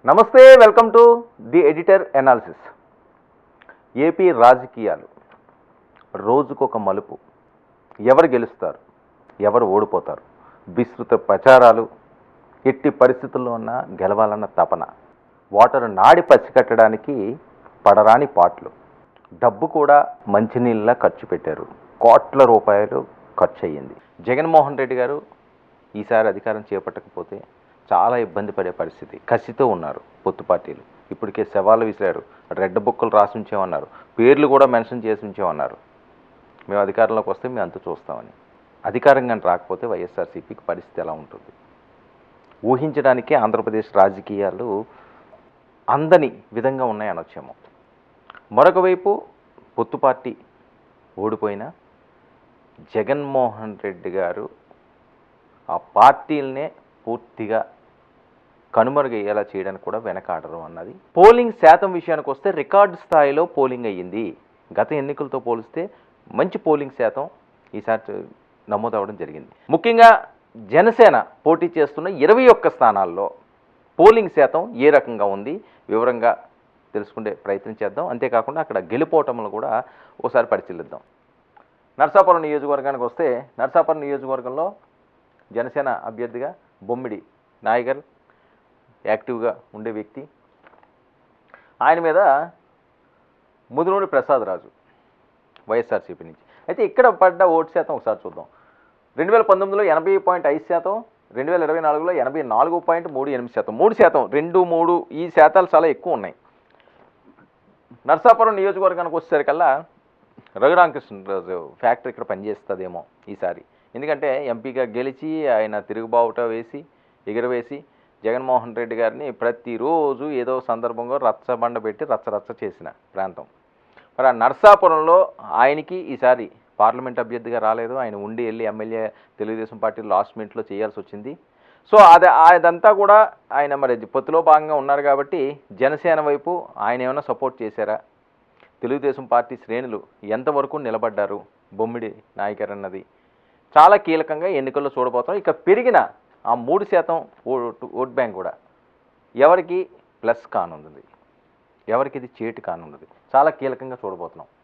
నమస్తే, welcome to the editor analysis. AP రాజకీయాలు రోజుకొక మలుపు. ఎవరు గెలుస్తారు, ఎవరు ఓడిపోతారు, విస్తృత ప్రచారాలు, ఎట్టి పరిస్థితుల్లో ఉన్న గెలవాలన్న తపన, ఓటరు నాడి పసికట్టడానికి పడరాని పాటలు, డబ్బు కూడా మంచినీళ్ళ ఖర్చు పెట్టారు. కోట్ల రూపాయలు ఖర్చు అయ్యింది. జగన్మోహన్ రెడ్డి గారు ఈసారి అధికారం చేపట్టకపోతే చాలా ఇబ్బంది పడే పరిస్థితి. కసితో ఉన్నారు పొత్తు పార్టీలు. ఇప్పటికే సవాళ్ళు విసిరారు. రెడ్ బుక్కులు రాసి ఉంచేమన్నారు, పేర్లు కూడా మెన్షన్ చేసి ఉంచేమన్నారు. మేము అధికారంలోకి వస్తే మేము అంత చూస్తామని. అధికారంగా రాకపోతే వైఎస్ఆర్సీపీకి పరిస్థితి ఎలా ఉంటుంది ఊహించడానికే ఆంధ్రప్రదేశ్ రాజకీయాలు అందని విధంగా ఉన్నాయనొచ్చేమో. మరొక వైపు పొత్తు పార్టీ ఓడిపోయినా జగన్మోహన్ రెడ్డి గారు ఆ పార్టీలనే పూర్తిగా కనుమరుగయ్యేలా చేయడానికి కూడా వెనకాడరు అన్నది. పోలింగ్ శాతం విషయానికి వస్తే రికార్డు స్థాయిలో పోలింగ్ అయ్యింది. గత ఎన్నికలతో పోలిస్తే మంచి పోలింగ్ శాతం ఈసారి నమోదవడం జరిగింది. ముఖ్యంగా జనసేన పోటీ చేస్తున్న 21 స్థానాల్లో పోలింగ్ శాతం ఏ రకంగా ఉంది వివరంగా తెలుసుకునే ప్రయత్నం చేద్దాం. అంతేకాకుండా అక్కడ గెలుపోవటంలో కూడా ఒకసారి పరిశీలిద్దాం. నర్సాపురం నియోజకవర్గానికి వస్తే నర్సాపురం నియోజకవర్గంలో జనసేన అభ్యర్థిగా బొమ్మిడి నాయగర్ యాక్టివ్గా ఉండే వ్యక్తి. ఆయన మీద ముదునూరి ప్రసాద్ రాజు వైఎస్ఆర్సీపీ నుంచి. అయితే ఇక్కడ పడ్డ ఓటు శాతం ఒకసారి చూద్దాం. 2019లో 80.5%, 2024లో 84.38%. 3%, 2, 3 ఈ శాతాలు చాలా ఎక్కువ ఉన్నాయి. నర్సాపురం నియోజకవర్గానికి వచ్చేసరికల్లా రఘురామకృష్ణరాజు ఫ్యాక్టరీ ఇక్కడ పనిచేస్తుందేమో ఈసారి. ఎందుకంటే ఎంపీగా గెలిచి ఆయన తిరుగుబావుట వేసి ఎగురవేసి జగన్మోహన్ రెడ్డి గారిని ప్రతిరోజు ఏదో సందర్భంగా రచ్చబండ పెట్టి రచ్చరచ్చ చేసిన ప్రాంతం. మరి ఆ నర్సాపురంలో ఆయనకి ఈసారి పార్లమెంట్ అభ్యర్థిగా రాలేదు. ఆయన ఉండి వెళ్ళి ఎమ్మెల్యే తెలుగుదేశం పార్టీ లాస్ట్ మినిట్లో చేయాల్సి వచ్చింది. సో అదంతా కూడా ఆయన మరి పొత్తులో భాగంగా ఉన్నారు కాబట్టి జనసేన వైపు ఆయన ఏమైనా సపోర్ట్ చేశారా, తెలుగుదేశం పార్టీ శ్రేణులు ఎంతవరకు నిలబడ్డారు బొమ్మిడి నాయకర్ అన్నది చాలా కీలకంగా ఎన్నికల్లో చూడబోతాం. ఇక పెరిగిన ఆ 3% ఓట్ బ్యాంక్ కూడా ఎవరికి ప్లస్ కానుంది, ఎవరికి ఇది చేటు కానున్నది చాలా కీలకంగా చూడబోతున్నాం.